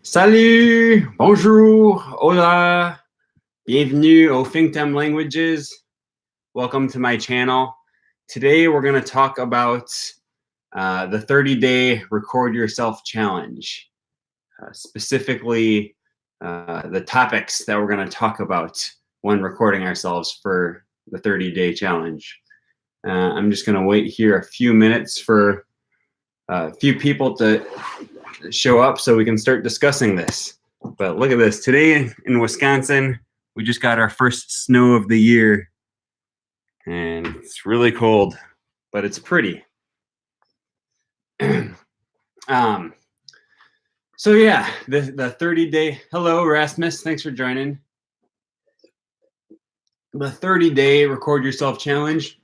Salut, bonjour, hola, bienvenue au Think Time Languages. Welcome to my channel. Today we're going to talk about the 30-day Record Yourself Challenge, specifically the topics that we're going to talk about when recording ourselves for the 30-day challenge. I'm just going to wait here a few minutes for a few people to show up so we can start discussing this. But look at this. Today in Wisconsin, we just got our first snow of the year. And it's really cold, but it's pretty. So yeah, the 30-day, hello Rasmus, thanks for joining. The 30-day Record Yourself Challenge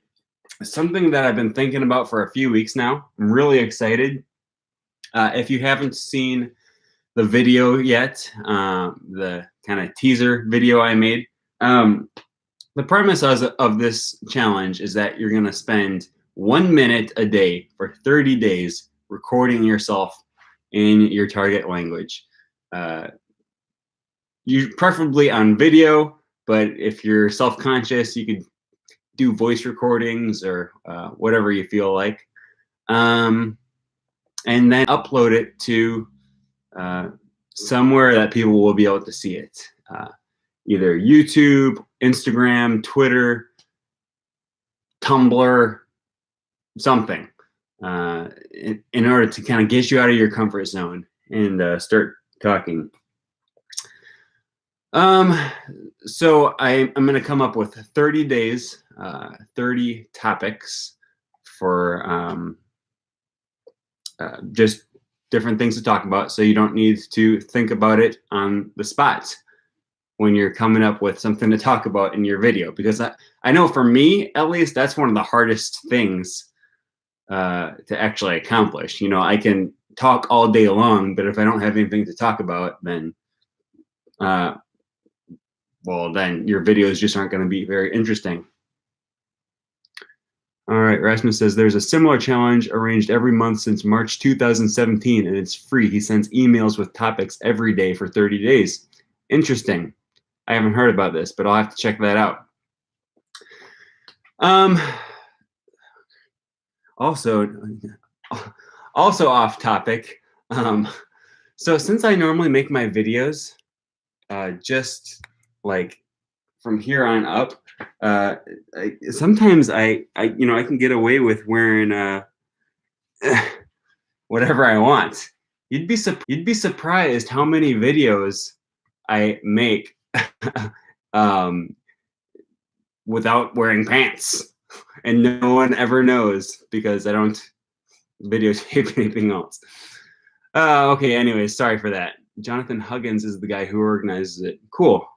is something that I've been thinking about for a few weeks now. I'm really excited. If you haven't seen the video yet, the kind of teaser video I made, the premise of this challenge is that you're going to spend 1 minute a day for 30 days recording yourself in your target language. You preferably on video, but if you're self-conscious, you could do voice recordings or whatever you feel like. And then upload it to somewhere that people will be able to see it. Either YouTube, Instagram, Twitter, Tumblr, something, in order to kind of get you out of your comfort zone and start talking. So I'm going to come up with 30 days, 30 topics for just different things to talk about, so you don't need to think about it on the spot when you're coming up with something to talk about in your video. Because I know for me, at least, that's one of the hardest things to actually accomplish. You know, I can talk all day long, but if I don't have anything to talk about, then, well, then your videos just aren't going to be very interesting. All right, Rasmus says there's a similar challenge arranged every month since March 2017, and it's free. He sends emails with topics every day for 30 days. Interesting. I haven't heard about this, but I'll have to check that out. Also off topic. So since I normally make my videos just like from here on up, sometimes I can get away with wearing whatever I want. You'd be surprised how many videos I make without wearing pants, and no one ever knows because I don't videotape anything else. Okay, anyways, sorry for that. Jonathan Huggins is the guy who organizes it. Cool.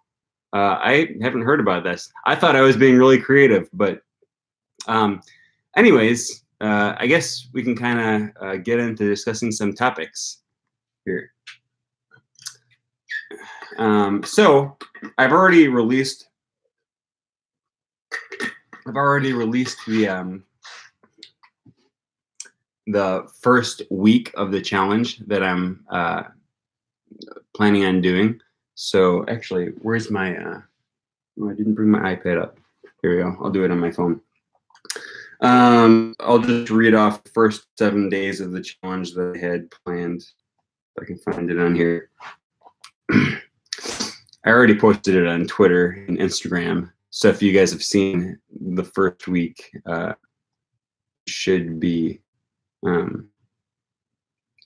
I haven't heard about this. I thought I was being really creative, but anyways, I guess we can kind of get into discussing some topics here. So I've already released the first week of the challenge that I'm planning on doing. So actually, where's my, oh, I didn't bring my iPad up. Here we go. I'll do it on my phone. I'll just read off the first 7 days of the challenge that I had planned. If I can find it on here. I already posted it on Twitter and Instagram. So if you guys have seen the first week, should be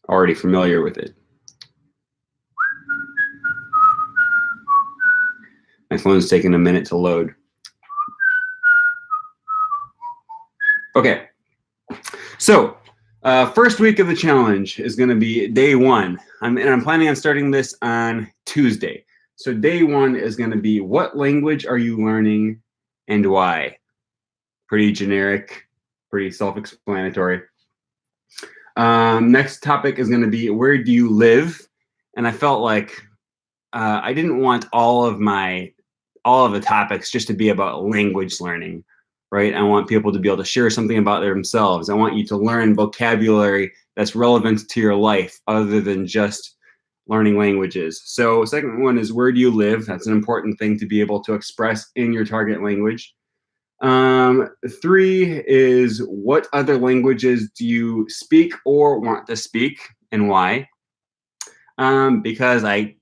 already familiar with it. My phone's taking a minute to load. Okay, so first week of the challenge is going to be day 1. I'm planning on starting this on Tuesday. So day 1 is going to be, what language are you learning and why? Pretty generic, pretty self-explanatory. Next topic is going to be, where do you live? And I felt like I didn't want all of the topics just to be about language learning, right? I want people to be able to share something about themselves. I want you to learn vocabulary that's relevant to your life other than just learning languages. So second one is, where do you live? That's an important thing to be able to express in your target language. 3 is, what other languages do you speak or want to speak, and why? Because I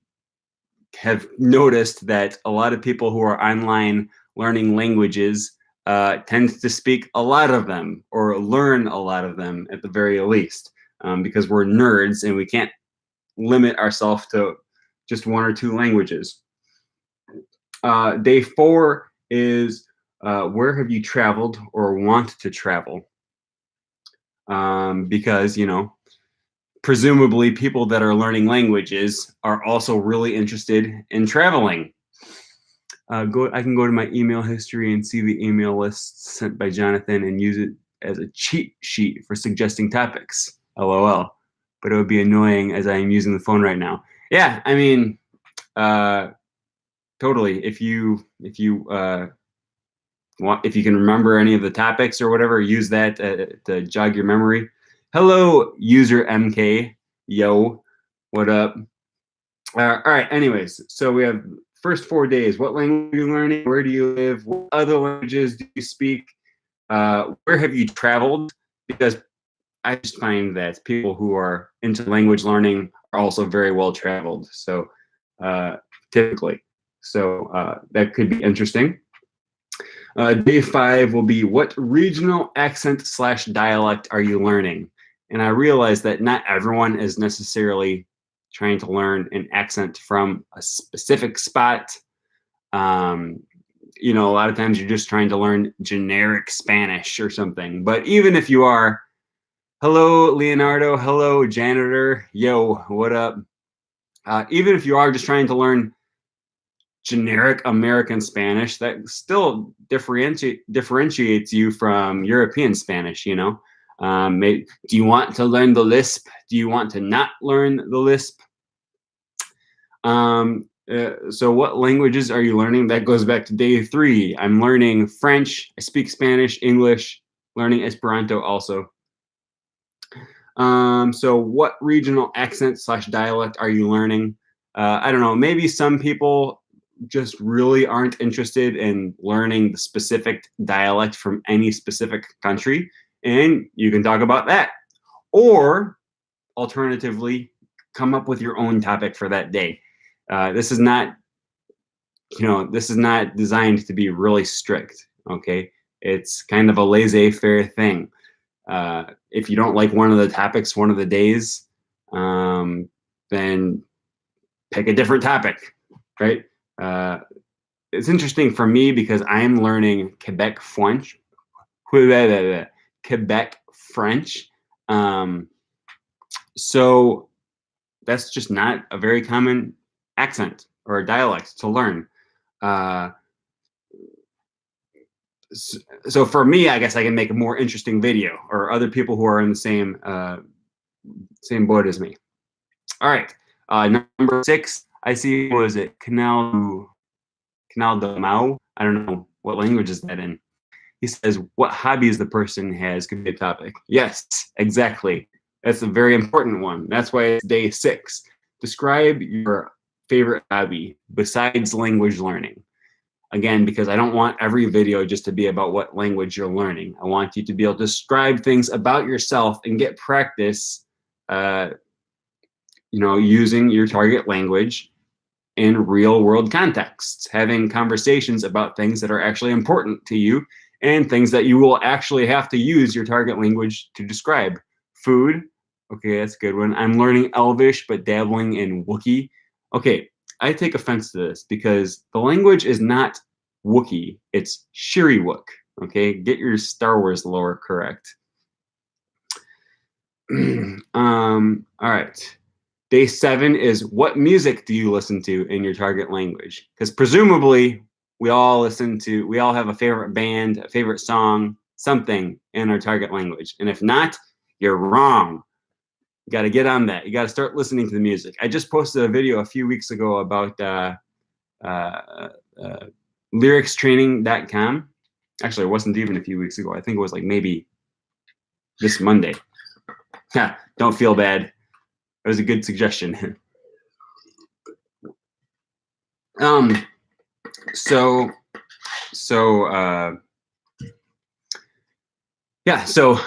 have noticed that a lot of people who are online learning languages tend to speak a lot of them, or learn a lot of them at the very least, because we're nerds and we can't limit ourselves to just 1 or 2 languages. Day 4 is, where have you traveled or want to travel? Because, presumably people that are learning languages are also really interested in traveling. I can go to my email history and see the email lists sent by Jonathan and use it as a cheat sheet for suggesting topics. LOL. But it would be annoying as I am using the phone right now. Yeah, I mean, totally. If you can remember any of the topics or whatever, use that to jog your memory. Hello, user MK. Yo, what up? All right. Anyways, so we have first 4 days. What language are you learning? Where do you live? What other languages do you speak? Where have you traveled? Because I just find that people who are into language learning are also very well traveled. So typically, that could be interesting. Day 5 will be, what regional accent / dialect are you learning? And I realize that not everyone is necessarily trying to learn an accent from a specific spot. A lot of times you're just trying to learn generic Spanish or something. But even if you are, hello, Leonardo, hello, janitor, yo, what up? Even if you are just trying to learn generic American Spanish, that still differentiates you from European Spanish, do you want to learn the lisp? Do you want to not learn the lisp? So what languages are you learning? That goes back to day 3. I'm learning French. I speak Spanish, English, learning Esperanto also. So what regional accent / dialect are you learning? I don't know. Maybe some people just really aren't interested in learning the specific dialect from any specific country, and you can talk about that. Or alternatively, come up with your own topic for that day. This is not designed to be really strict. Okay, it's kind of a laissez-faire thing. If you don't like one of the topics one of the days, then pick a different topic, right? It's interesting for me because I'm learning Quebec French. Quebec French. So that's just not a very common accent or a dialect to learn. So for me, I guess I can make a more interesting video, or other people who are in the same boat as me. All right, number 6. I see. What is it? Canal de Mau. I don't know what language is that in. He says, what hobbies the person has could be a topic. Yes, exactly. That's a very important one. That's why it's day 6. Describe your favorite hobby besides language learning. Again, because I don't want every video just to be about what language you're learning. I want you to be able to describe things about yourself and get practice, using your target language in real world contexts, having conversations about things that are actually important to you and things that you will actually have to use your target language to describe. Food. Okay, that's a good one. I'm learning Elvish, but dabbling in Wookiee. Okay, I take offense to this because the language is not Wookiee, it's Shiriwook. Okay, get your Star Wars lore correct. All right. Day 7 is, what music do you listen to in your target language? Because presumably we all have a favorite band, a favorite song, something in our target language. And if not, you're wrong. You got to get on that. You got to start listening to the music. I just posted a video a few weeks ago about lyricstraining.com. Actually, it wasn't even a few weeks ago. I think it was like maybe this Monday. Don't feel bad. It was a good suggestion. Um, so, so, yeah, so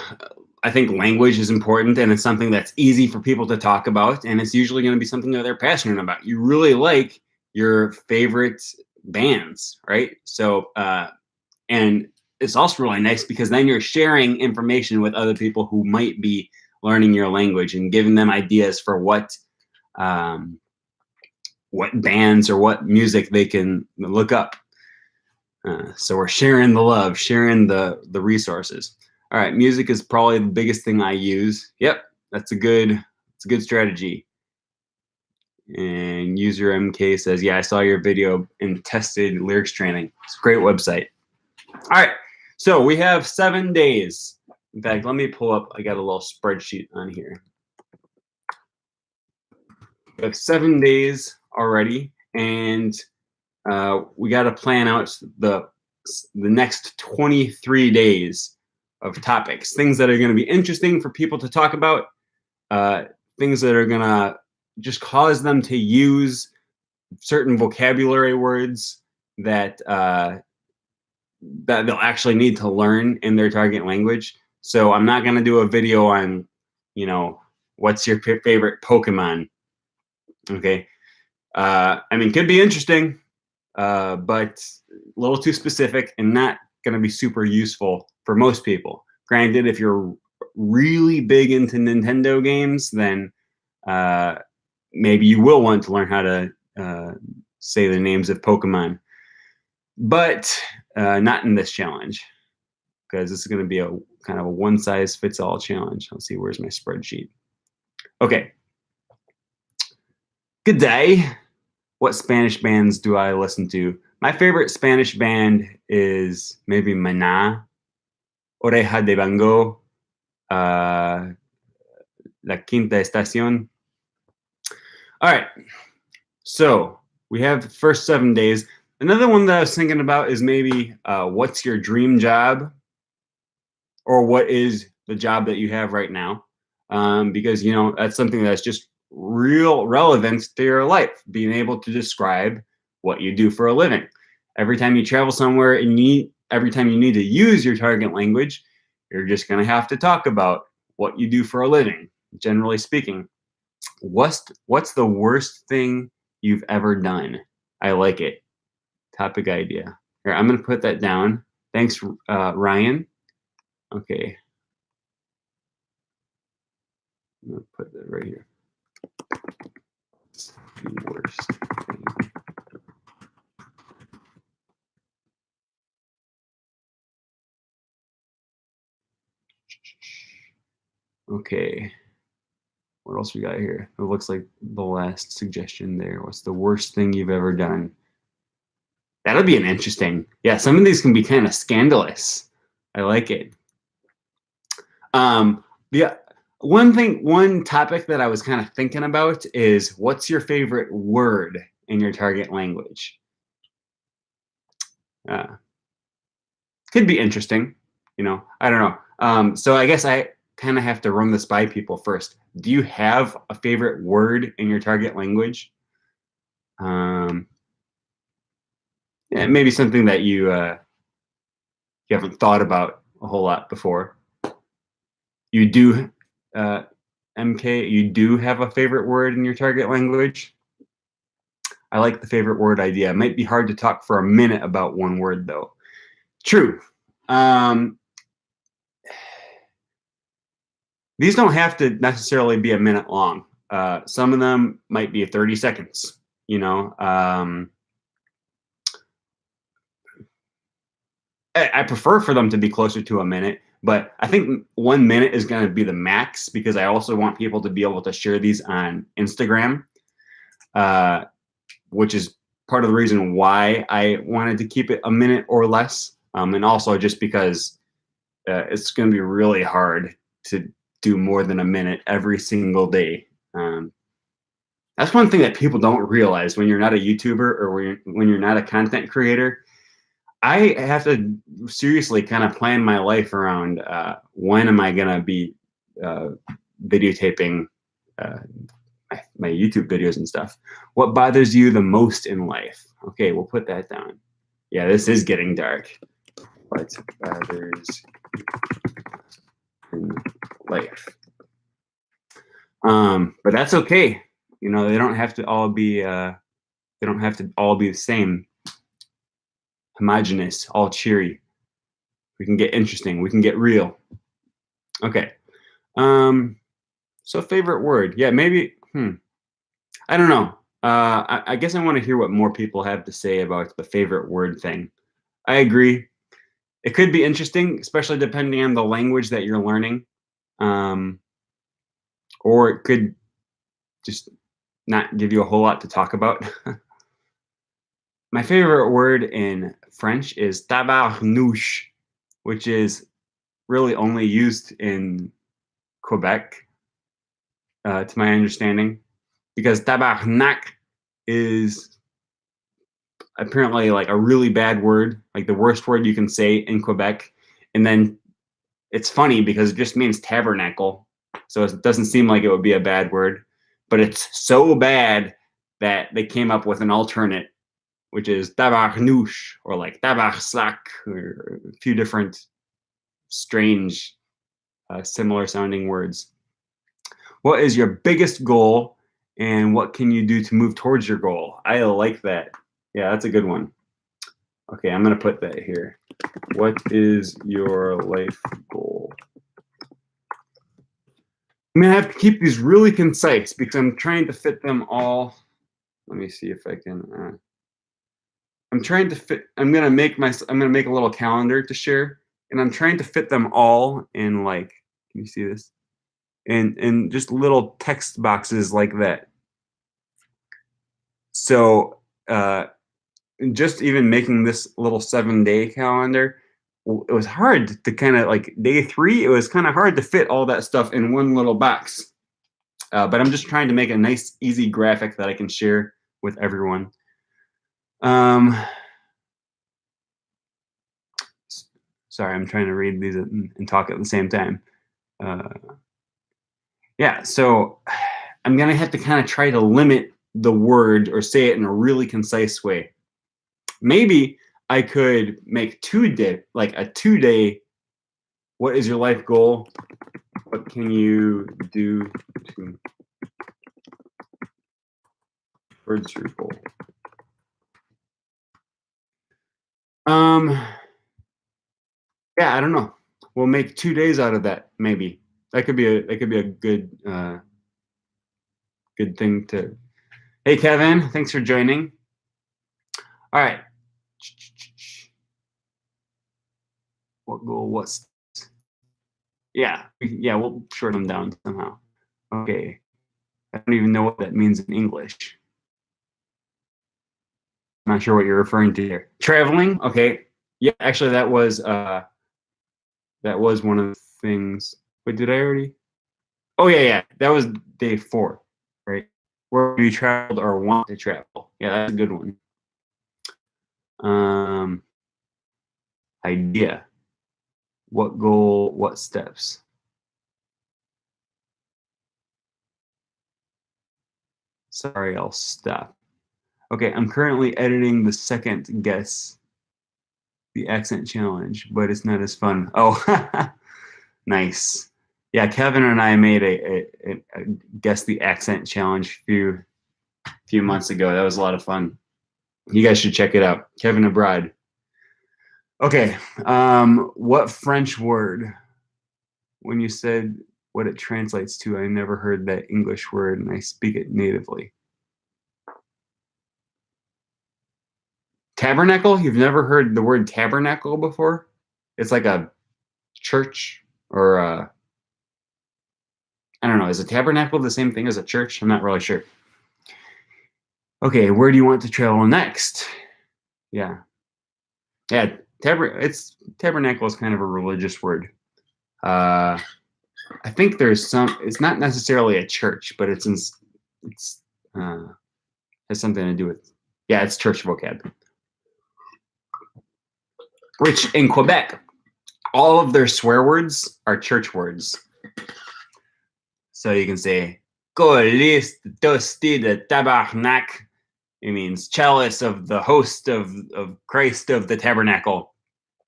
I think language is important and it's something that's easy for people to talk about. And it's usually going to be something that they're passionate about. You really like your favorite bands, right? So, and it's also really nice because then you're sharing information with other people who might be learning your language and giving them ideas for um, what bands or what music they can look up. So we're sharing the love, sharing the resources. All right, music is probably the biggest thing I use. Yep, it's a good strategy. And user MK says, "Yeah, I saw your video and tested lyrics training. It's a great website." All right, so we have 7 days. In fact, let me pull up. I got a little spreadsheet on here. We have 7 days already, and we got to plan out the next 23 days of topics, things that are going to be interesting for people to talk about, things that are going to just cause them to use certain vocabulary words that that they'll actually need to learn in their target language. So I'm not going to do a video on, what's your favorite Pokemon. Okay. I mean, could be interesting, but a little too specific and not going to be super useful for most people. Granted, if you're really big into Nintendo games, then maybe you will want to learn how to say the names of Pokemon, but not in this challenge because this is going to be a kind of a one-size-fits-all challenge. Let's see, where's my spreadsheet? Okay. Good day. What Spanish bands do I listen to? My favorite Spanish band is maybe Maná, Oreja de Bango, La Quinta Estación. All right, so we have the first 7 days. Another one that I was thinking about is maybe what's your dream job, or what is the job that you have right now? Because that's something that's just real relevant to your life, being able to describe what you do for a living. Every time you travel somewhere and every time you need to use your target language, you're just going to have to talk about what you do for a living. Generally speaking, what's the worst thing you've ever done? I like it. Topic idea. Here, I'm going to put that down. Thanks, Ryan. Okay. I'm going to put that right here. The worst thing. Okay. What else we got here? It looks like the last suggestion there. What's the worst thing you've ever done? That'll be an interesting. Yeah, some of these can be kind of scandalous. I like it. Yeah, one topic that I was kind of thinking about is what's your favorite word in your target language? Could be interesting, I don't know. So I guess I kind of have to run this by people first. Do you have a favorite word in your target language? Yeah, maybe something that you haven't thought about a whole lot before. You do, MK, you do have a favorite word in your target language? I like the favorite word idea. It might be hard to talk for a minute about one word, though. True. These don't have to necessarily be a minute long. Some of them might be 30 seconds, I prefer for them to be closer to a minute, but I think 1 minute is going to be the max because I also want people to be able to share these on Instagram, which is part of the reason why I wanted to keep it a minute or less. And also just because it's going to be really hard to do more than a minute every single day. That's one thing that people don't realize when you're not a YouTuber or when you're not a content creator. I have to seriously kind of plan my life around when am I going to be videotaping my YouTube videos and stuff. What bothers you the most in life? Okay, we'll put that down. Yeah, this is getting dark. What bothers in life? But that's okay. You know, they don't have to all be the same, homogenous, all cheery. We can get interesting. We can get real. Okay. So favorite word. Yeah, maybe. I don't know. I guess I want to hear what more people have to say about the favorite word thing. I agree. It could be interesting, especially depending on the language that you're learning. Or it could just not give you a whole lot to talk about. My favorite word in French is tabarnouche, which is really only used in Quebec, to my understanding, because tabarnak is apparently like a really bad word, like the worst word you can say in Quebec. And then it's funny because it just means tabernacle. So it doesn't seem like it would be a bad word, but it's so bad that they came up with an alternate, which is tabarnouche or like tabarsak, or a few different strange, similar sounding words. What is your biggest goal and what can you do to move towards your goal? I like that. Yeah, that's a good one. Okay, I'm going to put that here. What is your life goal? I'm going to have to keep these really concise because I'm trying to fit them all. Let me see if I can. I'm trying to fit. I'm going to make a little calendar to share, and I'm trying to fit them all in, like, can you see this? In just little text boxes like that. So just even making this little 7-day calendar, it was hard to kind of like day 3. It was kind of hard to fit all that stuff in one little box. But I'm just trying to make a nice, easy graphic that I can share with everyone. Sorry, I'm trying to read these and talk at the same time. Yeah, so I'm gonna have to kind of try to limit the word or say it in a really concise way. Maybe I could make a 2-day. What is your life goal? What can you do to towards your goal? Yeah, I don't know. We'll make 2 days out of that. Maybe that could be a good good thing to. Hey, Kevin, thanks for joining. All right. What goal? What's Yeah, we'll shorten them down somehow. Okay. I don't even know what that means in English. I'm not sure what you're referring to here. Traveling? Okay. Yeah, actually that was one of the things. Wait, did I already? Oh yeah. That was day 4, right? Where you traveled or want to travel. Yeah, that's a good one. Idea. What goal, what steps? Sorry, I'll stop. Okay, I'm currently editing the second guess, the accent challenge, but it's not as fun. Oh, nice. Yeah, Kevin and I made a guess the accent challenge a few months ago. That was a lot of fun. You guys should check it out. Kevin Abroad. Okay, what French word? When you said what it translates to, I never heard that English word, and I speak it natively. Tabernacle? You've never heard the word tabernacle before? It's like a church or I don't know. Is a tabernacle the same thing as a church? I'm not really sure. Okay, where do you want to travel next? Yeah. Tabernacle is kind of a religious word. I think there's some. It's not necessarily a church, but it's has something to do with. Yeah, it's church vocab. Which in Quebec, all of their swear words are church words. So you can say Scolis tosti de tabernac. It means chalice of the host of Christ of the tabernacle.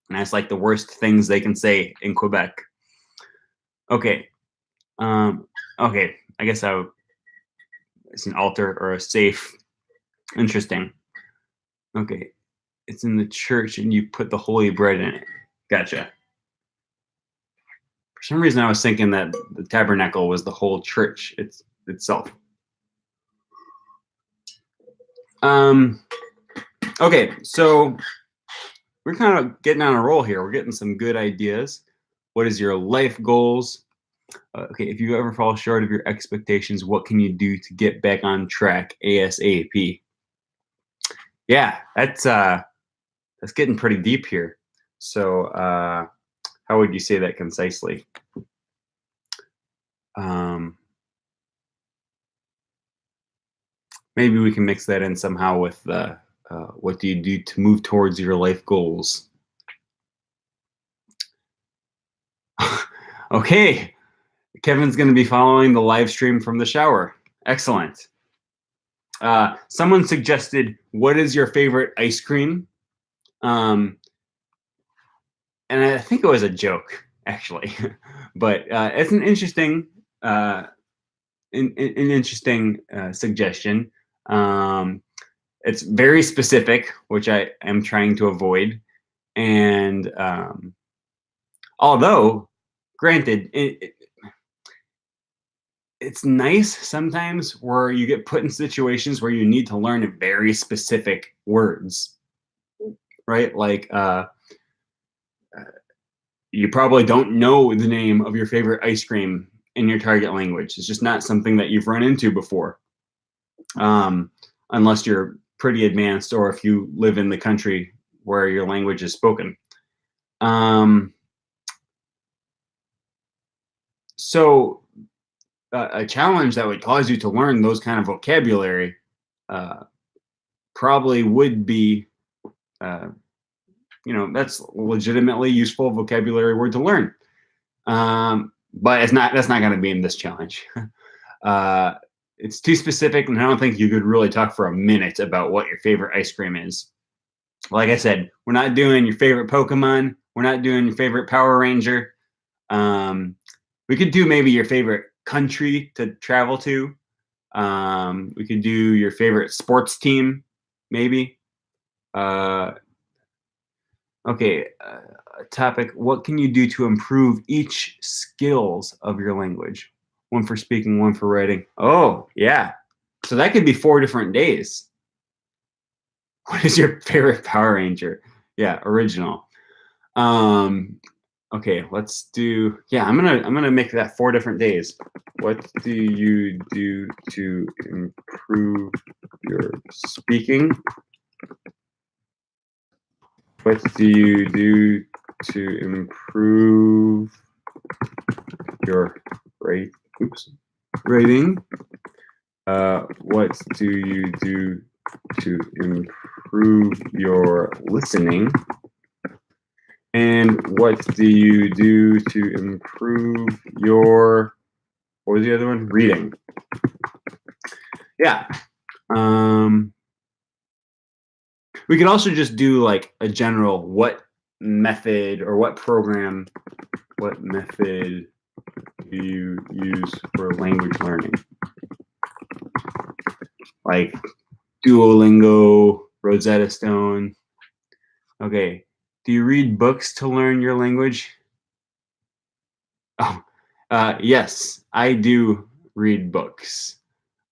And that's like the worst things they can say in Quebec. Okay. Okay. I guess it's an altar or a safe. Interesting. Okay. It's in the church and you put the holy bread in it. Gotcha. For some reason, I was thinking that the tabernacle was the whole church itself. Okay, so we're kind of getting on a roll here. We're getting some good ideas. What is your life goals? Okay, if you ever fall short of your expectations, what can you do to get back on track ASAP? Yeah, that's getting pretty deep here. So how would you say that concisely? Maybe we can mix that in somehow with what do you do to move towards your life goals? Okay, Kevin's going to be following the live stream from the shower. Excellent. Someone suggested, what is your favorite ice cream? And I think it was a joke, actually. But it's an interesting suggestion. It's very specific, which I am trying to avoid. And although, granted, it's nice sometimes where you get put in situations where you need to learn very specific words, right? Like you probably don't know the name of your favorite ice cream in your target language. It's just not something that you've run into before, unless you're pretty advanced or if you live in the country where your language is spoken. So a challenge that would cause you to learn those kind of vocabulary probably would be, that's legitimately useful vocabulary word to learn. But that's not going to be in this challenge. It's too specific, and I don't think you could really talk for a minute about what your favorite ice cream is. Like I said, we're not doing your favorite Pokemon. We're not doing your favorite Power Ranger. We could do maybe your favorite country to travel to. We could do your favorite sports team, maybe. Okay, topic, what can you do to improve each skills of your language? One for speaking, one for writing. Oh, yeah. So that could be 4 different days. What is your favorite Power Ranger? Yeah, original. Okay, let's do, yeah, I'm gonna make that 4 different days. What do you do to improve your speaking? What do you do to improve your writing? What do you do to improve your listening? And what do you do to improve your, what was the other one? Reading. Yeah. We could also just do like a general what method or what method do you use for language learning? Like Duolingo, Rosetta Stone. Okay. Do you read books to learn your language? Oh, yes, I do read books.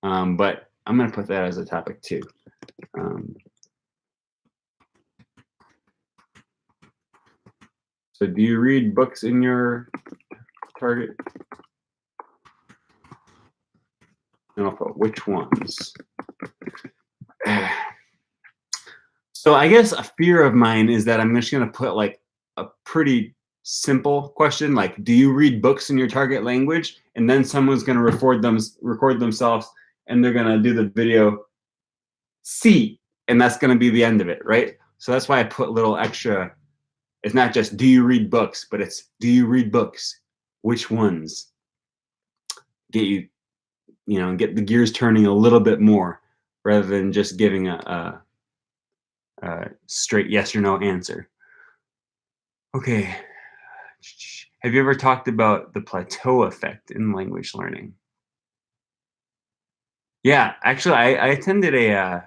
But I'm going to put that as a topic too. So do you read books in your target? And I'll put which ones. So I guess a fear of mine is that I'm just going to put like a pretty simple question, like, do you read books in your target language? And then someone's going to record themselves, and they're going to do the video C, and that's going to be the end of it, right? So that's why I put little extra. It's not just do you read books, but it's do you read books? Which ones? Get you, get the gears turning a little bit more rather than just giving a straight yes or no answer. Okay. Have you ever talked about the plateau effect in language learning? Yeah, actually, I attended a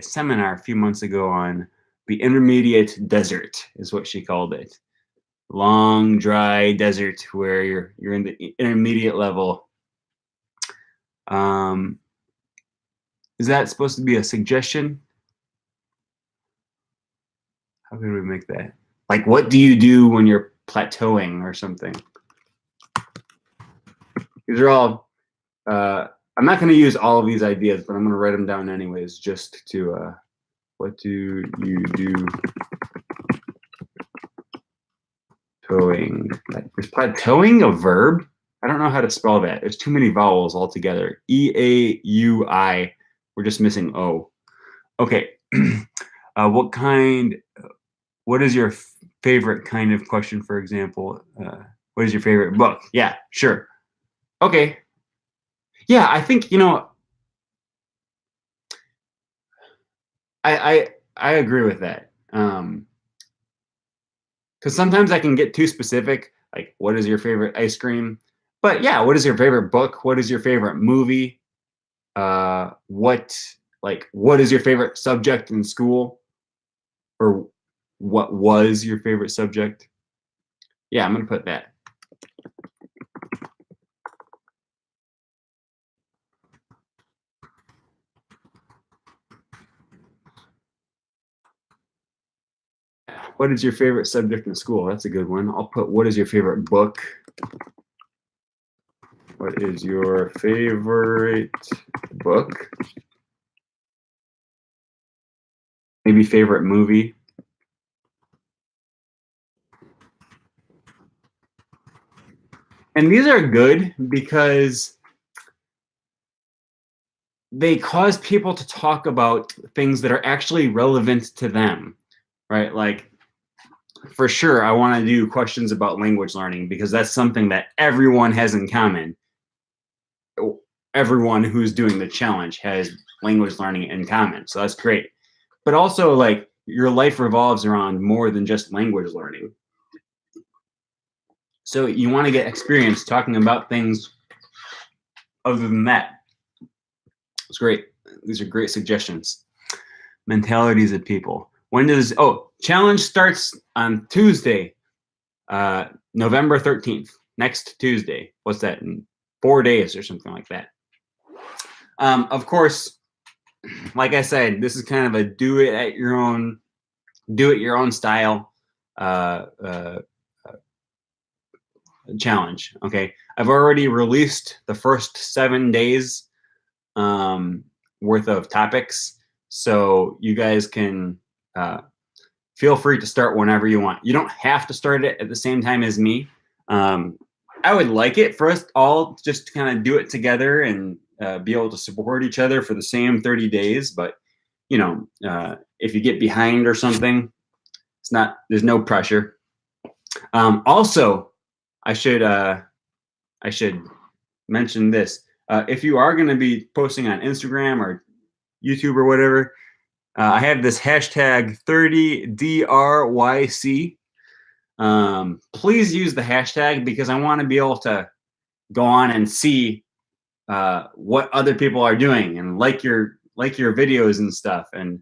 seminar a few months ago on the intermediate desert, is what she called it. Long, dry desert where you're in the intermediate level. Um, is that supposed to be a suggestion? How can we make that? Like, what do you do when you're plateauing or something? These are all. I'm not going to use all of these ideas, but I'm going to write them down anyways, just to. What do you do? Plateauing. Is plateauing a verb? I don't know how to spell that. There's too many vowels altogether. E-A-U-I. We're just missing O. Okay. What is your favorite kind of question, for example? What is your favorite book? Yeah, sure. Okay. Yeah, I think, I agree with that. Because sometimes I can get too specific, like what is your favorite ice cream? But yeah, what is your favorite book? What is your favorite movie? What is your favorite subject in school? Or what was your favorite subject? Yeah, I'm gonna put that. What is your favorite subject in school? That's a good one. I'll put what is your favorite book? What is your favorite book? Maybe favorite movie. And these are good because they cause people to talk about things that are actually relevant to them, right? Like, for sure, I want to do questions about language learning because that's something that everyone has in common. Everyone who's doing the challenge has language learning in common. So that's great. But also, like, your life revolves around more than just language learning. So you want to get experience talking about things other than that. It's great. These are great suggestions. Mentalities of people. Challenge starts on Tuesday, November 13th, next Tuesday. What's that, in 4 days or something like that? Of course, like I said, this is kind of a do it your own style challenge. Okay, I've already released the first 7 days worth of topics, so you guys can feel free to start whenever you want. You don't have to start it at the same time as me. I would like it for us all just to kind of do it together and be able to support each other for the same 30 days. But, if you get behind or something, there's no pressure. Also, I should mention this. If you are going to be posting on Instagram or YouTube or whatever, I have this hashtag 30DRYC. Please use the hashtag because I want to be able to go on and see what other people are doing and like your videos and stuff. And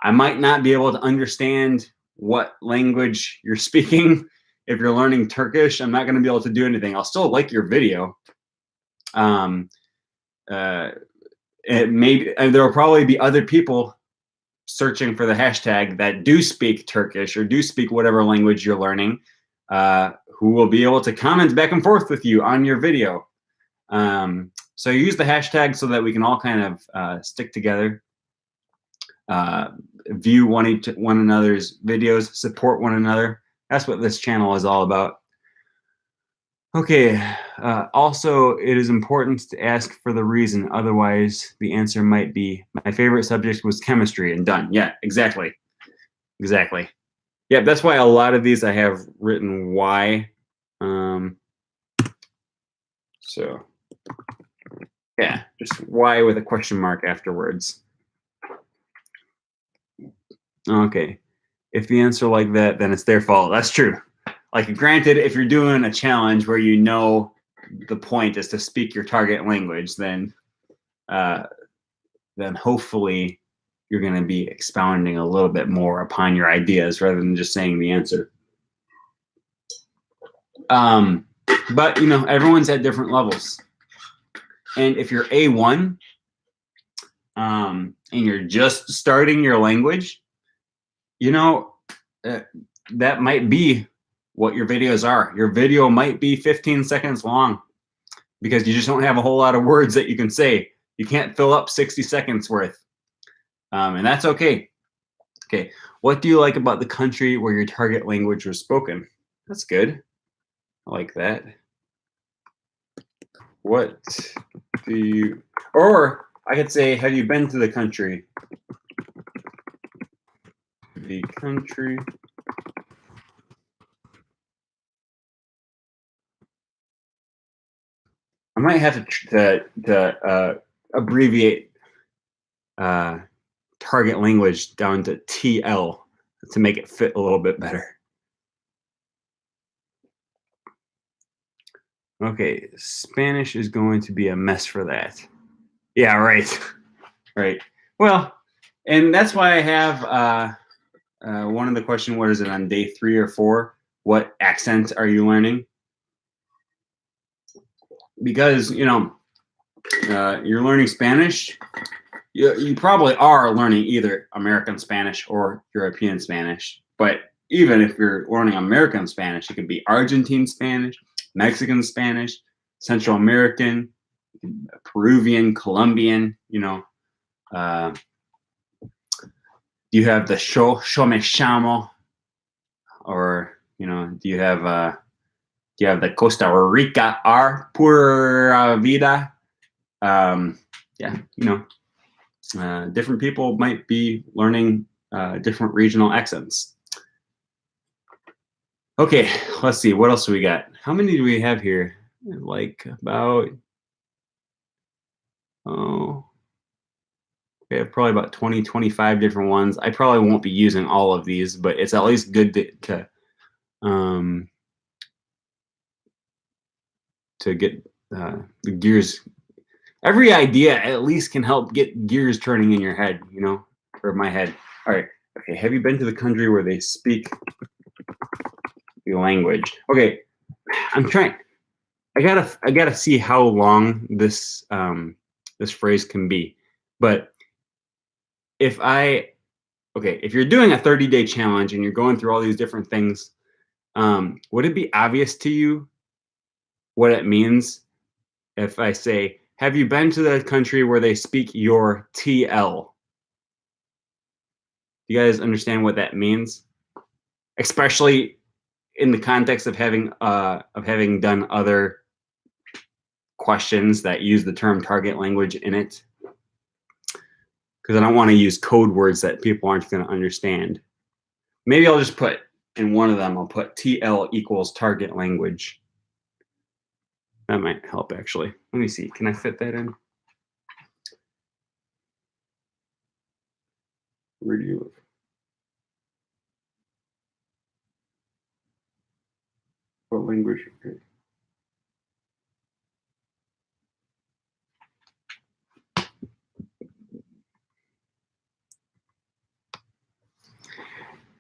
I might not be able to understand what language you're speaking. If you're learning Turkish, I'm not going to be able to do anything. I'll still like your video. There will probably be other people searching for the hashtag that do speak Turkish or do speak whatever language you're learning, who will be able to comment back and forth with you on your video. So use the hashtag so that we can all kind of stick together, view one another's videos, support one another. That's what this channel is all about. Okay, also, it is important to ask for the reason. Otherwise, the answer might be, my favorite subject was chemistry, and done. Yeah, exactly. Exactly. Yeah, that's why a lot of these I have written why. So, Yeah, just why with a question mark afterwards. Okay. If the answer like that, then it's their fault. That's true. Like, granted, if you're doing a challenge where you know the point is to speak your target language, uh, then hopefully you're going to be expounding a little bit more upon your ideas rather than just saying the answer. But you know, everyone's at different levels, and if you're A1 and you're just starting your language, you know, that might be what your videos are. Your video might be 15 seconds long because you just don't have a whole lot of words that you can say. You can't fill up 60 seconds worth, and that's okay. Okay, what do you like about the country where your target language was spoken? That's good. I like that. What do you, or I could say, have you been to the country? The country. I might have to abbreviate target language down to TL to make it fit a little bit better. Okay, Spanish is going to be a mess for that. Yeah, right. Right. Well, and that's why I have one of the question, what is it, on day 3 or 4? What accent are you learning? Because, you know, you're learning Spanish. You probably are learning either American Spanish or European Spanish. But even if you're learning American Spanish, it could be Argentine Spanish, Mexican Spanish, Central American, Peruvian, Colombian, you know. You have the yo me llamo, or, you know, do you have the Costa Rica R, pura vida? Yeah, you know, different people might be learning different regional accents. Okay, let's see. What else do we got? How many do we have here? Like about, oh, we have probably about 20, 25 different ones. I probably won't be using all of these, but it's at least good to get the gears. Every idea at least can help get gears turning in your head, you know, or my head. All right. Okay. Have you been to the country where they speak the language? Okay. I'm trying. I gotta see how long this this phrase can be. But if you're doing a 30-day challenge and you're going through all these different things, would it be obvious to you what it means if I say, have you been to the country where they speak your TL? Do you guys understand what that means? Especially in the context of having done other questions that use the term target language in it. Because I don't want to use code words that people aren't going to understand. Maybe I'll just put in one of them, I'll put TL equals target language. That might help, actually. Let me see. Can I fit that in? Where do you live? What language?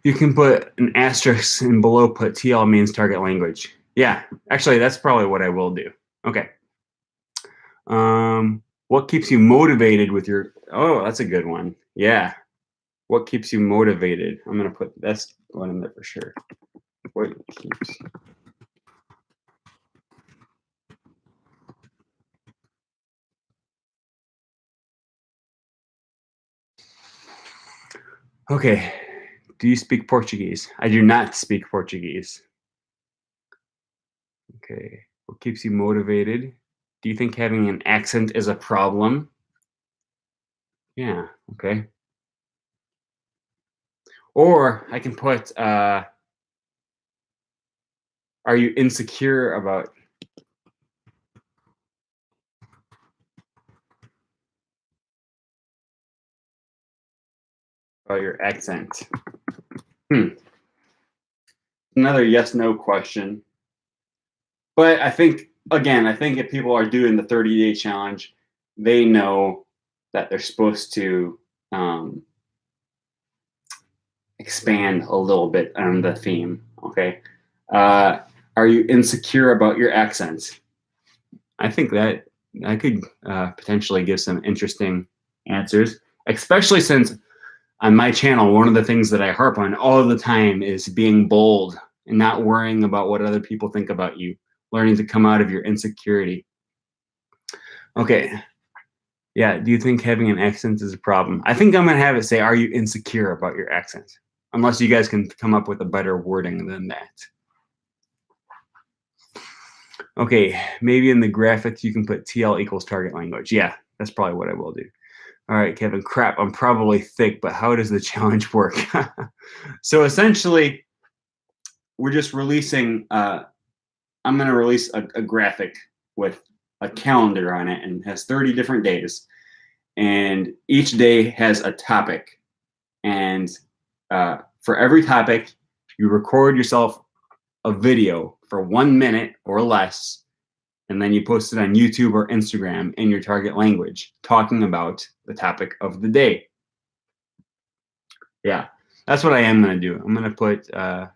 You can put an asterisk and below put TL means target language. Yeah, actually, that's probably what I will do. Okay. What keeps you motivated with your, oh, that's a good one. Yeah. What keeps you motivated? I'm going to put, that's one in there for sure. What keeps. Okay. Do you speak Portuguese? I do not speak Portuguese. Okay. What keeps you motivated? Do you think having an accent is a problem? Yeah. Okay. Or I can put, are you insecure about? about your accent? Another yes/no question. But I think, again, I think if people are doing the 30-day challenge, they know that they're supposed to expand a little bit on the theme. Okay. Are you insecure about your accent? I think that I could potentially give some interesting answers, especially since on my channel, one of the things that I harp on all the time is being bold and not worrying about what other people think about you, learning to come out of your insecurity. Okay. Yeah. Do you think having an accent is a problem? I think I'm going to have it say, are you insecure about your accent? Unless you guys can come up with a better wording than that. Okay. Maybe in the graphics, you can put TL equals target language. Yeah. That's probably what I will do. All right, Kevin, crap, I'm probably thick, but how does the challenge work? So essentially, we're just releasing, I'm going to release a graphic with a calendar on it and has 30 different days. And each day has a topic. And for every topic, you record yourself a video for 1 minute or less. And then you post it on YouTube or Instagram in your target language, talking about the topic of the day. Yeah, that's what I am going to do. I'm going to put a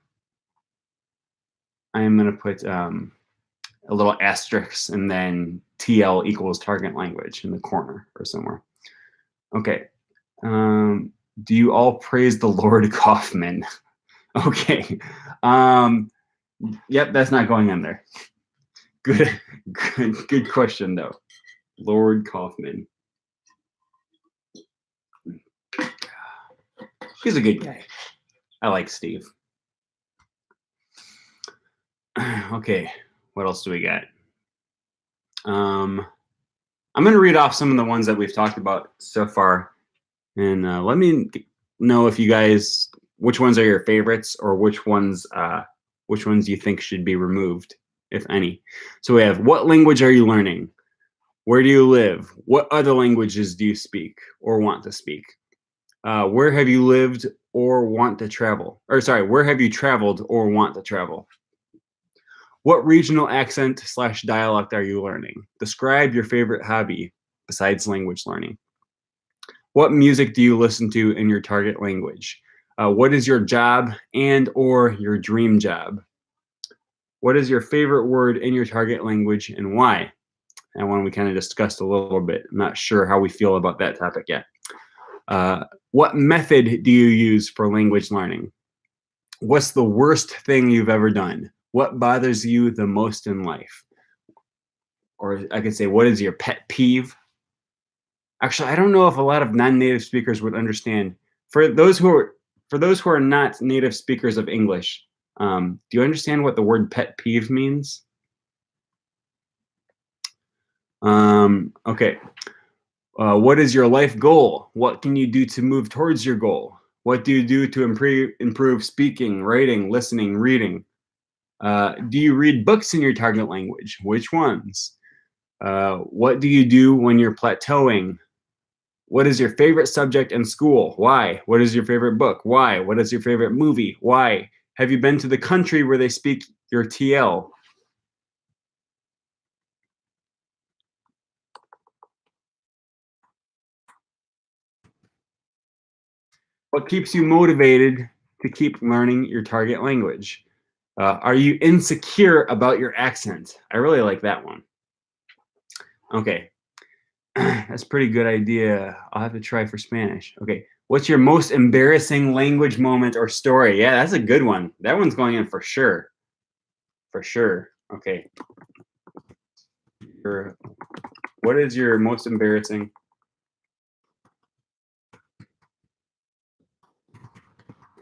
little asterisk and then TL equals target language in the corner or somewhere. Okay. Do you all praise the Lord Kaufman? Okay. Yep, that's not going in there. Good question though. Lord Kaufman. He's a good guy. I like Steve. Okay, what else do we got? I'm going to read off some of the ones that we've talked about so far, and let me know if you guys, which ones are your favorites, or which ones you think should be removed, if any. So we have, what language are you learning? Where do you live? What other languages do you speak or want to speak? Where have you lived or want to travel? Or sorry, where have you traveled or want to travel? What regional accent / dialect are you learning? Describe your favorite hobby besides language learning. What music do you listen to in your target language? What is your job and or your dream job? What is your favorite word in your target language and why? And one we kind of discussed a little bit. I'm not sure how we feel about that topic yet. What method do you use for language learning? What's the worst thing you've ever done? What bothers you the most in life? Or I could say, what is your pet peeve? Actually, I don't know if a lot of non-native speakers would understand. For those who are not native speakers of English, do you understand what the word pet peeve means? Okay. What is your life goal? What can you do to move towards your goal? What do you do to improve speaking, writing, listening, reading? Do you read books in your target language? Which ones? What do you do when you're plateauing? What is your favorite subject in school? Why? What is your favorite book? Why? What is your favorite movie? Why? Have you been to the country where they speak your TL? What keeps you motivated to keep learning your target language? Are you insecure about your accent? I really like that one. Okay. That's a pretty good idea. I'll have to try for Spanish. Okay. What's your most embarrassing language moment or story? Yeah, that's a good one. That one's going in for sure. For sure. Okay. What is your most embarrassing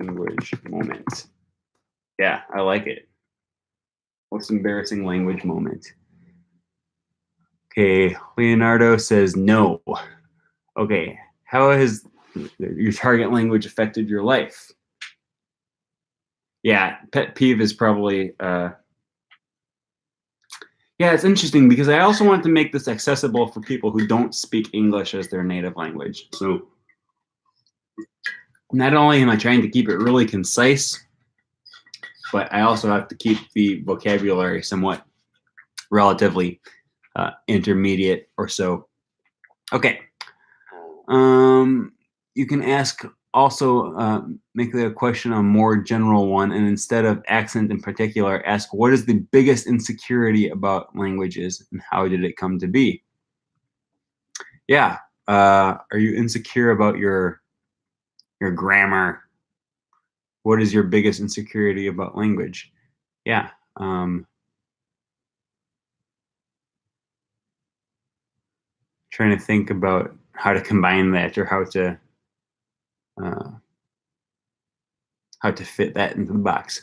language moment? Yeah, I like it. Most embarrassing language moment. Okay, Leonardo says no. Okay, how has your target language affected your life? Yeah, pet peeve is probably, yeah, it's interesting because I also want to make this accessible for people who don't speak English as their native language. So not only am I trying to keep it really concise, but I also have to keep the vocabulary somewhat relatively intermediate or so. Okay. You can ask also make the question a more general one, and instead of accent in particular, ask what is the biggest insecurity about languages and how did it come to be? Yeah. Are you insecure about your grammar? What is your biggest insecurity about language? Yeah. Trying to think about how to combine that or how to fit that into the box.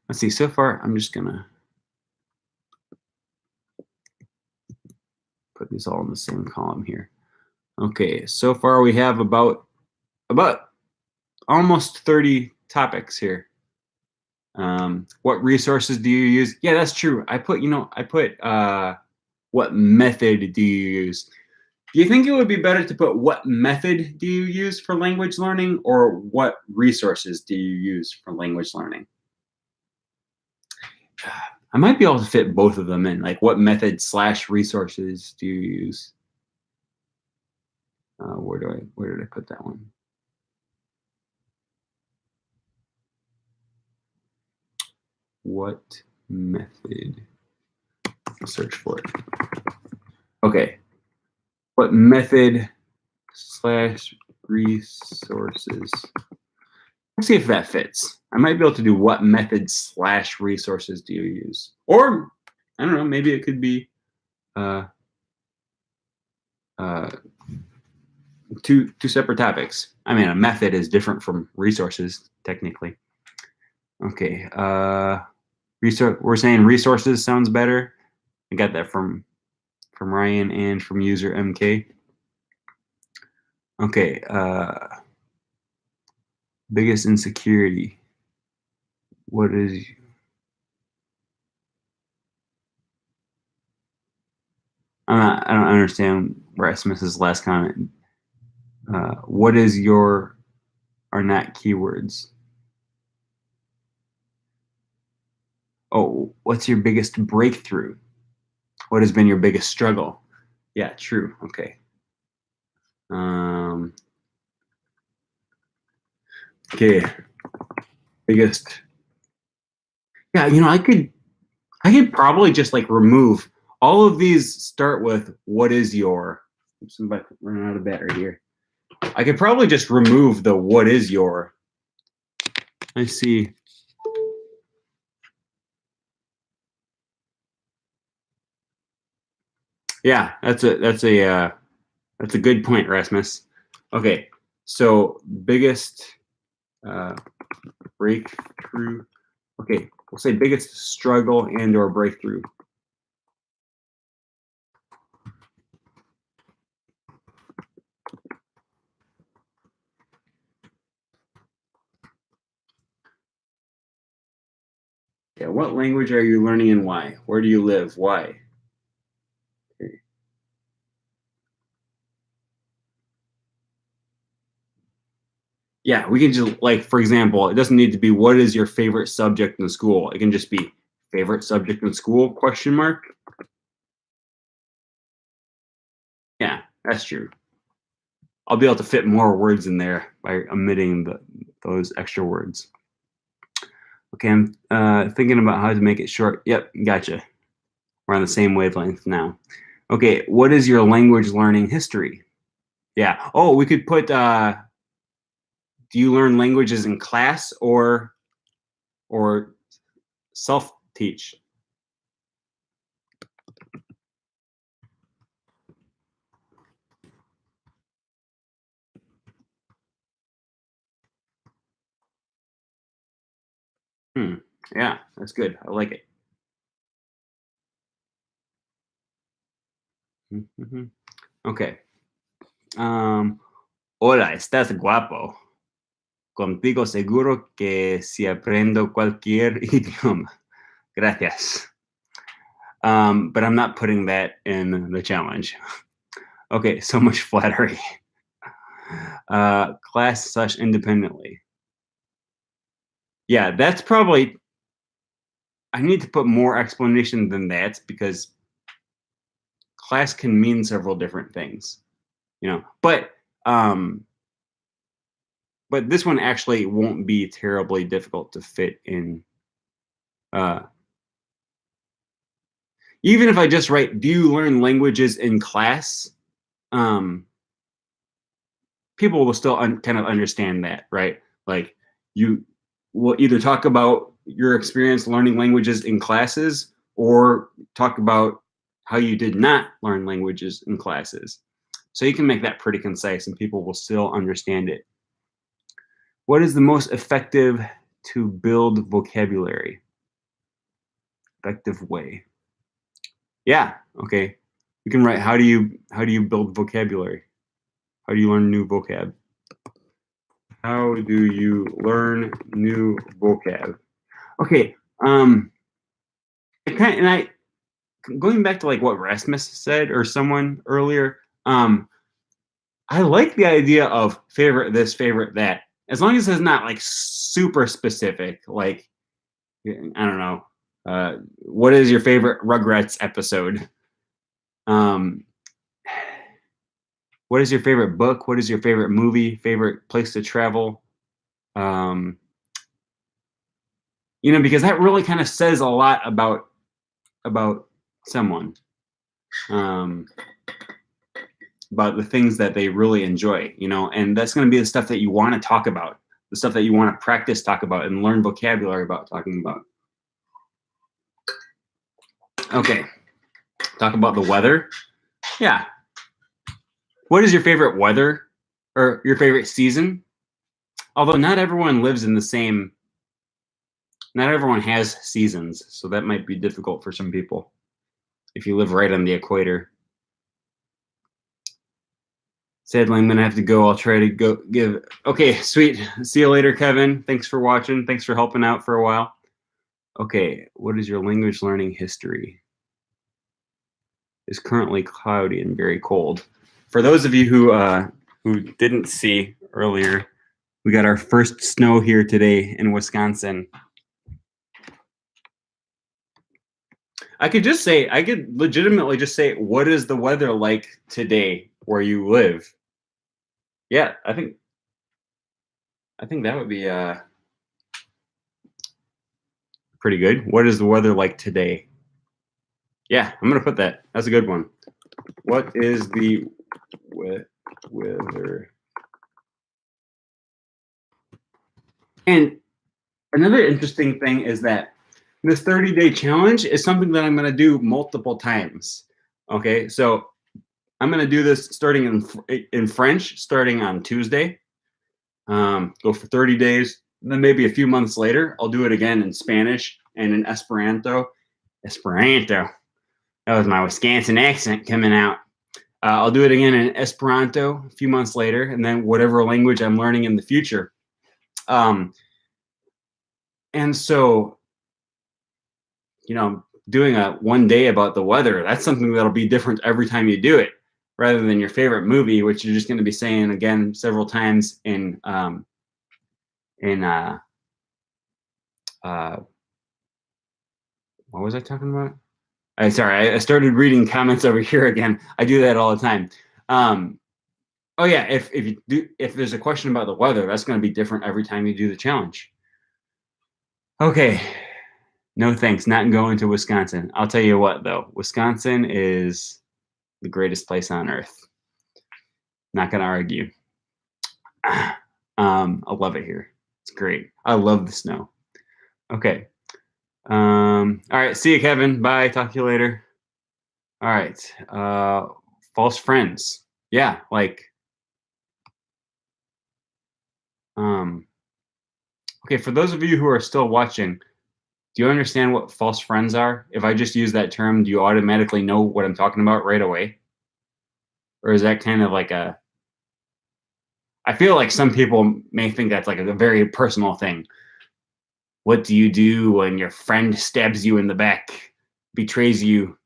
Let's see. So far, I'm just gonna put these all in the same column here. Okay. So far, we have about almost 30 topics here. What resources do you use? Yeah, that's true. I put what method do you use? Do you think it would be better to put what method do you use for language learning or what resources do you use for language learning? I might be able to fit both of them in. Like, what method / resources do you use? Where did I put that one? What method? I'll search for it. Okay. What method / resources? Let's see if that fits. I might be able to do what method / resources do you use? Or, I don't know, maybe it could be two separate topics. I mean, a method is different from resources, technically. Okay. We're saying resources sounds better. I got that from Ryan and from user MK. Okay. Biggest insecurity. What is? I don't understand Rasmus's last comment. What is your are not keywords? Oh, what's your biggest breakthrough? What has been your biggest struggle? Yeah, true. Okay. Okay. Biggest. Yeah, I could probably just like remove all of these. Start with what is your. I'm about to run out of battery here. I could probably just remove the what is your. I see. Yeah, that's a good point, Rasmus. Okay, so biggest breakthrough. Okay, we'll say biggest struggle and or breakthrough. Yeah, what language are you learning and why? Where do you live? Why? Okay. Yeah, we can just like, for example, it doesn't need to be what is your favorite subject in school. It can just be favorite subject in school ? Yeah, that's true. I'll be able to fit more words in there by omitting those extra words. Okay, I'm thinking about how to make it short. Yep, gotcha. We're on the same wavelength now. Okay, what is your language learning history? Yeah. Oh, we could put do you learn languages in class or self-teach? Yeah, that's good. I like it. Okay. Hola, estás guapo. Contigo seguro que si aprendo cualquier idioma. Gracias. But I'm not putting that in the challenge. Okay, so much flattery. Class/independently. Yeah, that's probably, I need to put more explanation than that because class can mean several different things, um, but this one actually won't be terribly difficult to fit in. Uh, Even if I just write, "Do you learn languages in class?" Um, People will still kind of understand that, right? Like you will either talk about your experience learning languages in classes or talk about how you did not learn languages in classes. So you can make that pretty concise and people will still understand it. What is the most effective to build vocabulary? Effective way. Yeah, okay. You can write, how do you build vocabulary? How do you learn new vocab? How do you learn new vocab? Okay, and I going back to like what Rasmus said or someone earlier. I like the idea of favorite this, favorite that, as long as it's not like super specific. Like I don't know, what is your favorite Rugrats episode? Um, what is your favorite book? What is your favorite movie? Favorite place to travel? Um, because that really kind of says a lot about someone, um, about the things that they really enjoy, and that's going to be the stuff that you want to talk about, the stuff that you want to practice talk about and learn vocabulary about talking about. Okay, talk about the weather. Yeah. What is your favorite weather or your favorite season? Although not everyone lives in the same, not everyone has seasons, so that might be difficult for some people if you live right on the equator. Sadly, I'm gonna have to go. I'll try to go give. Okay, sweet. See you later, Kevin. Thanks for watching. Thanks for helping out for a while. Okay, what is your language learning history? It's currently cloudy and very cold. For those of you who didn't see earlier, we got our first snow here today in Wisconsin. I could legitimately just say, what is the weather like today where you live? Yeah, I think that would be pretty good. What is the weather like today? Yeah, I'm gonna put that. That's a good one. What is the weather? And another interesting thing is that this 30-day challenge is something that I'm gonna do multiple times. Okay, so I'm gonna do this starting in French, starting on Tuesday. Go for 30 days. And then maybe a few months later, I'll do it again in Spanish and in Esperanto. Esperanto. That was my Wisconsin accent coming out. I'll do it again in Esperanto a few months later, and then whatever language I'm learning in the future. And so, doing a one day about the weather, that's something that'll be different every time you do it, rather than your favorite movie, which you're just going to be saying again several times in what was I talking about? Sorry, I started reading comments over here again. I do that all the time. Oh yeah, if there's a question about the weather, that's going to be different every time you do the challenge. Okay, no thanks, not going to Wisconsin. I'll tell you what though, Wisconsin is the greatest place on earth. Not going to argue. I love it here. It's great. I love the snow. Okay. All right. See you, Kevin. Bye. Talk to you later. All right. False friends. Yeah. Okay. For those of you who are still watching, do you understand what false friends are? If I just use that term, do you automatically know what I'm talking about right away? Or is that kind of like I feel like some people may think that's like a very personal thing. What do you do when your friend stabs you in the back, betrays you,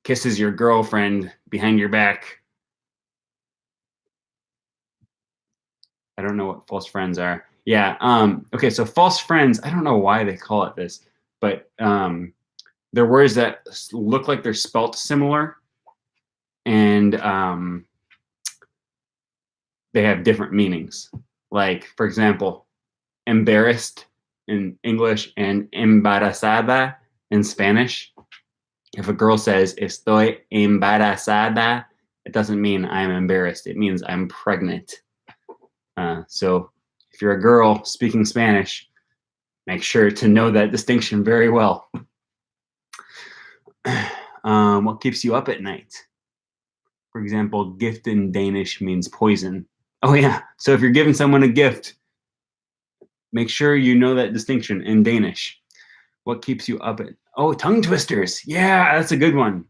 kisses your girlfriend behind your back? I don't know what false friends are. Yeah. Okay. So false friends. I don't know why they call it this, but they're words that look like they're spelt similar, and they have different meanings. Like, for example, embarrassed in English and embarazada in Spanish. If a girl says estoy embarazada, it doesn't mean I'm embarrassed. It means I'm pregnant. So if you're a girl speaking Spanish, make sure to know that distinction very well. What keeps you up at night? For example, gift in Danish means poison. Oh yeah, so if you're giving someone a gift, make sure you know that distinction in Danish. What keeps you up at? Oh, tongue twisters. Yeah, that's a good one.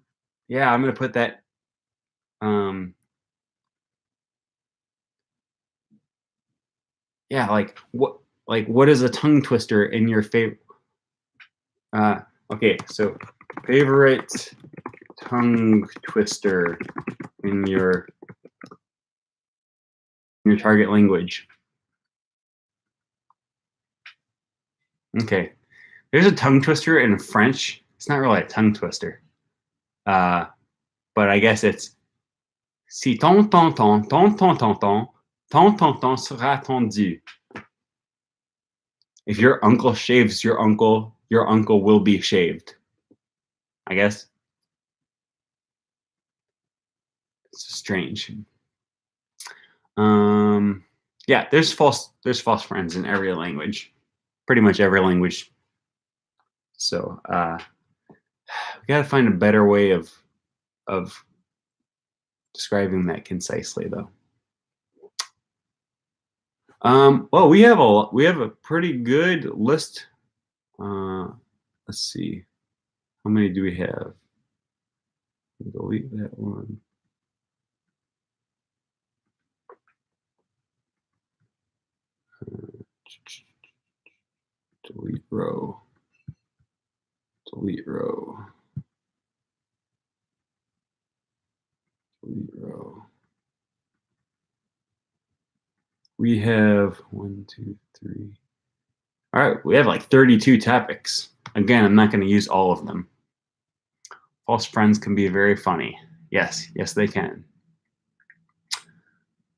Yeah, I'm gonna put that. Yeah, like what? Like what is a tongue twister in your favorite? Okay, so favorite tongue twister in your target language. Okay, there's a tongue twister in French. It's not really a tongue twister, but I guess it's si ton ton ton ton ton ton ton ton ton ton sera tendu. If your uncle shaves your uncle will be shaved. I guess it's strange. Yeah, there's false friends in every language, pretty much every language. So we got to find a better way of describing that concisely, though. Well, we have a pretty good list. Let's see, how many do we have? Delete that one. Delete row. Delete row. Delete row. We have 1, 2, 3. All right, we have like 32 topics. Again, I'm not going to use all of them. False friends can be very funny. Yes, they can.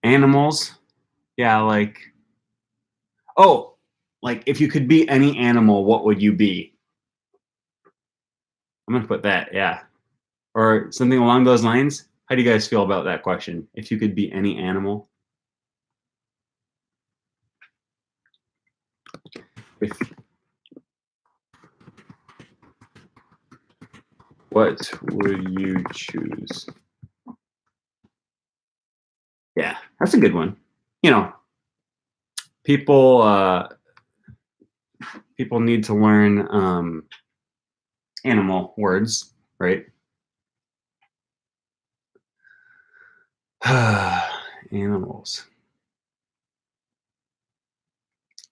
Animals, yeah, like, oh, like if you could be any animal, what would you be? I'm going to put that, yeah. Or something along those lines. How do you guys feel about that question? If you could be any animal? What would you choose? Yeah, that's a good one. You know, people need to learn animal words, right? Animals.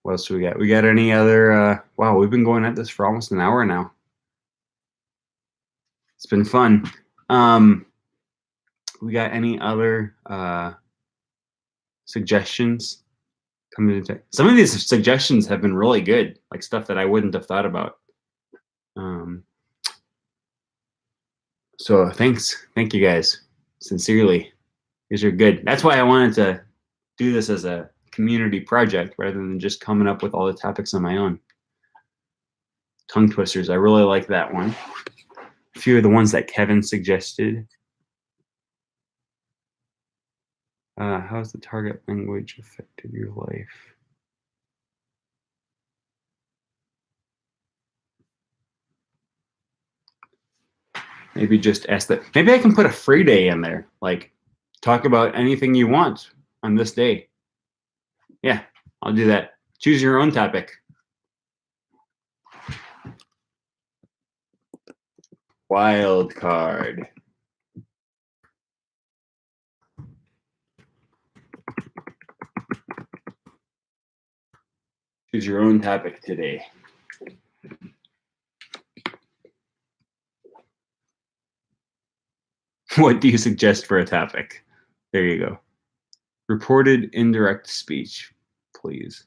What else do we got? We got any other? Wow, we've been going at this for almost an hour now. It's been fun. We got any other suggestions? Some of these suggestions have been really good, like stuff that I wouldn't have thought about. So thank you guys, sincerely. These are good. That's why I wanted to do this as a community project rather than just coming up with all the topics on my own. Tongue twisters, I really like that one. A few of the ones that Kevin suggested. How's the target language affected your life? Maybe just ask that. Maybe I can put a free day in there, like talk about anything you want on this day. Yeah, I'll do that. Choose your own topic. Wild card. Choose your own topic today. What do you suggest for a topic? There you go. Reported indirect speech, please.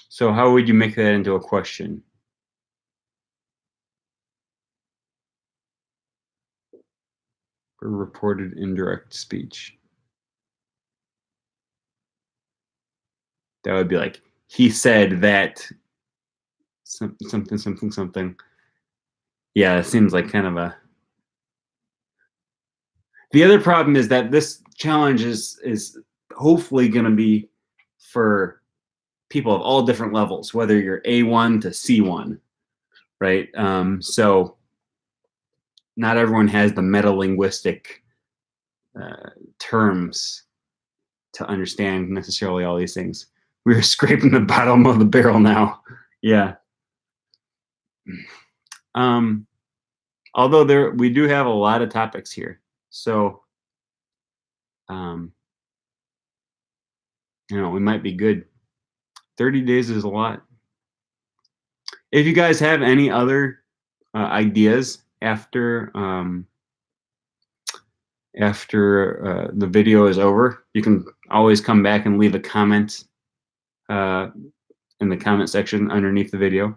So how would you make that into a question? For reported indirect speech. That would be like, he said that something. Yeah, it seems like kind of a. The other problem is that this challenge is hopefully going to be for people of all different levels, whether you're A1 to C1, right? So not everyone has the meta-linguistic terms to understand necessarily all these things. We're scraping the bottom of the barrel now. Yeah. Although we do have a lot of topics here. So, we might be good. 30 days is a lot. If you guys have any other ideas after the video is over, you can always come back and leave a comment in the comment section underneath the video.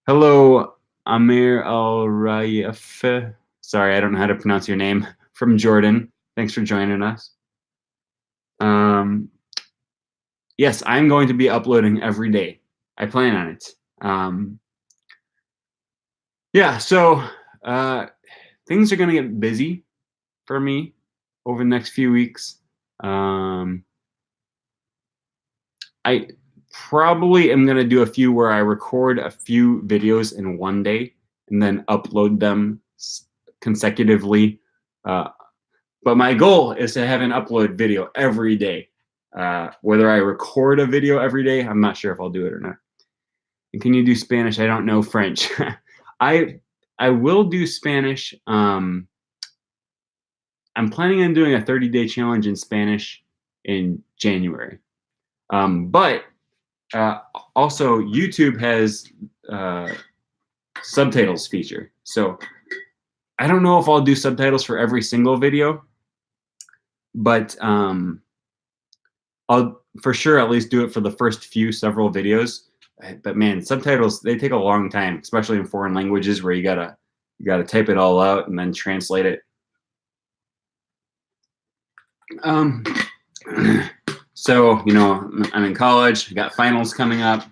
Hello, Amir Al-Rayef. Sorry, I don't know how to pronounce your name. From Jordan. Thanks for joining us. Yes, I'm going to be uploading every day. I plan on it. Yeah, so things are going to get busy for me over the next few weeks. I probably am going to do a few where I record a few videos in one day and then upload them consecutively. But my goal is to have an upload video every day. Whether I record a video every day, I'm not sure if I'll do it or not. And can you do Spanish? I don't know French. I will do Spanish. I'm planning on doing a 30-day challenge in Spanish in January. But also YouTube has subtitles feature. So I don't know if I'll do subtitles for every single video, but I'll for sure at least do it for the first several videos. But man, subtitles, they take a long time, especially in foreign languages where you gotta type it all out and then translate it. So, I'm in college, I got finals coming up.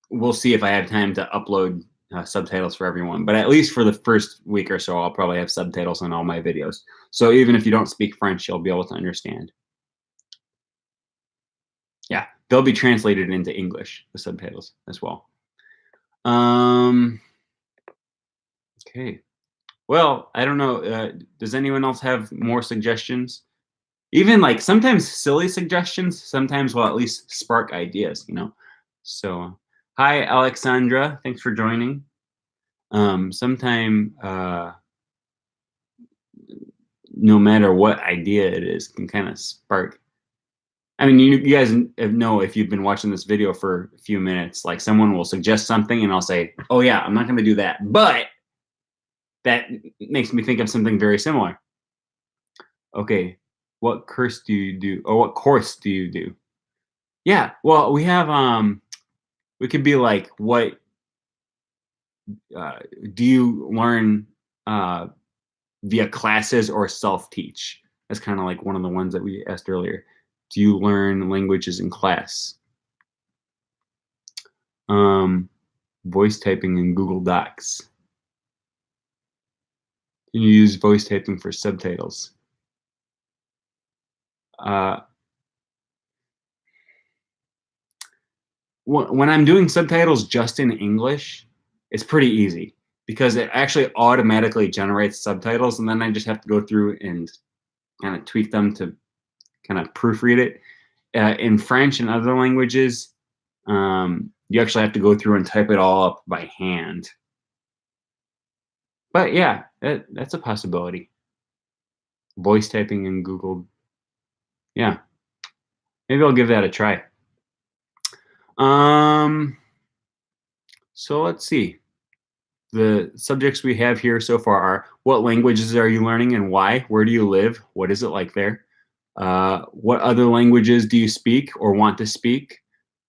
We'll see if I have time to upload subtitles for everyone, but at least for the first week or so, I'll probably have subtitles on all my videos. So even if you don't speak French, you'll be able to understand. Yeah, they'll be translated into English, the subtitles as well. Okay. Well, I don't know. Does anyone else have more suggestions? Even like sometimes silly suggestions, sometimes will at least spark ideas, So, hi, Alexandra. Thanks for joining. Sometime, no matter what idea it is, can kind of spark. I mean, you guys know if you've been watching this video for a few minutes, like someone will suggest something and I'll say, oh yeah, I'm not going to do that. But that makes me think of something very similar. Okay, what course do you do? Or what course do you do? Yeah, well, we have, we could be like, what do you learn via classes or self-teach? That's kind of like one of the ones that we asked earlier. Do you learn languages in class? Voice typing in Google Docs. Can you use voice typing for subtitles? When I'm doing subtitles just in English, it's pretty easy because it actually automatically generates subtitles, and then I just have to go through and kind of tweak them to kind of proofread it. In French and other languages, you actually have to go through and type it all up by hand. But yeah, that's a possibility. Voice typing in Google. Yeah, maybe I'll give that a try. So let's see. The subjects we have here so far are: what languages are you learning and why? Where do you live? What is it like there? What other languages do you speak or want to speak?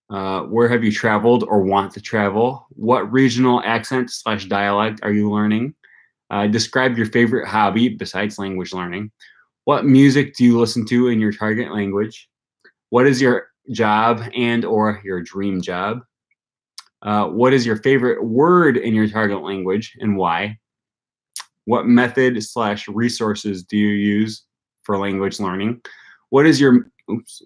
Where have you traveled or want to travel? What regional accent slash dialect are you learning? Describe your favorite hobby besides language learning. What music do you listen to in your target language? What is your job and or your dream job? What is your favorite word in your target language and why? What method slash resources do you use for language learning? What is your oops,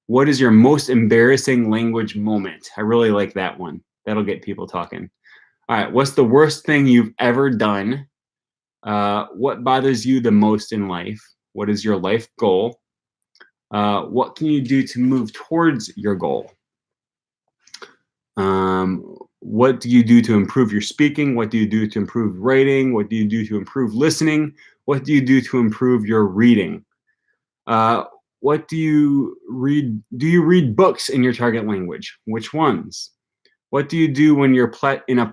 what is your most embarrassing language moment? I really like that one. That'll get people talking. All right, what's the worst thing you've ever done? What bothers you the most in life? What is your life goal? What can you do to move towards your goal? What do you do to improve your speaking? What do you do to improve writing? What do you do to improve listening? What do you do to improve your reading? What do you read? Do you read books in your target language? Which ones? What do you do when you're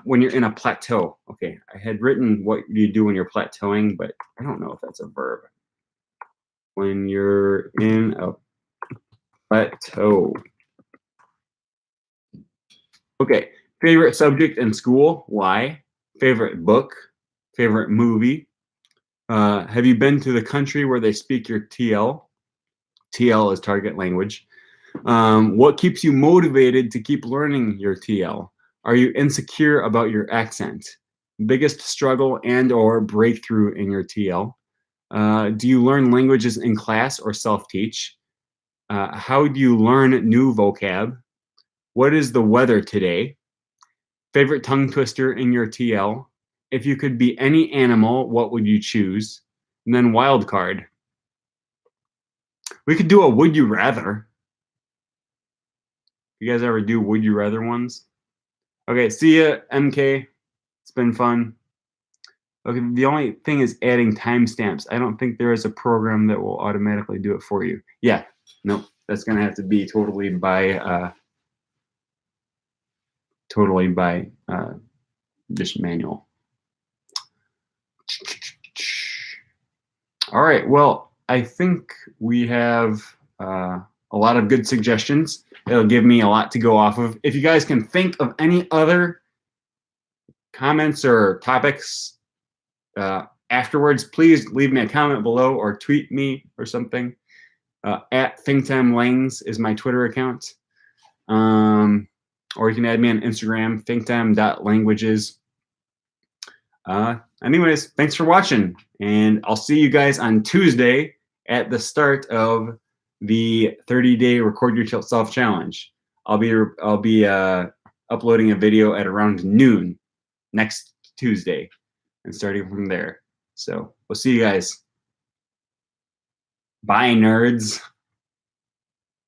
when you're in a plateau? Okay, I had written what you do when you're plateauing, but I don't know if that's a verb. When you're in a plateau. Okay, favorite subject in school? Why? Favorite book? Favorite movie? Have you been to the country where they speak your TL? TL is target language. What keeps you motivated to keep learning your TL? Are you insecure about your accent? Biggest struggle and or breakthrough in your TL? Do you learn languages in class or self-teach? How do you learn new vocab? What is the weather today? Favorite tongue twister in your TL? If you could be any animal, what would you choose? And then wild card. We could do a would you rather. You guys ever do would you rather ones? Okay, see ya, MK. It's been fun. Okay, the only thing is adding timestamps. I don't think there is a program that will automatically do it for you. Yeah, no, that's gonna have to be totally by just manual. All right, well, I think we have a lot of good suggestions. It'll give me a lot to go off of. If you guys can think of any other comments or topics afterwards, please leave me a comment below or tweet me or something. At ThinkTimeLangs is my Twitter account. Or you can add me on Instagram, thinktime.languages. Anyways, thanks for watching, and I'll see you guys on Tuesday at the start of the 30-day Record Yourself Challenge. I'll be uploading a video at around noon next Tuesday and starting from there. So we'll see you guys. Bye, nerds.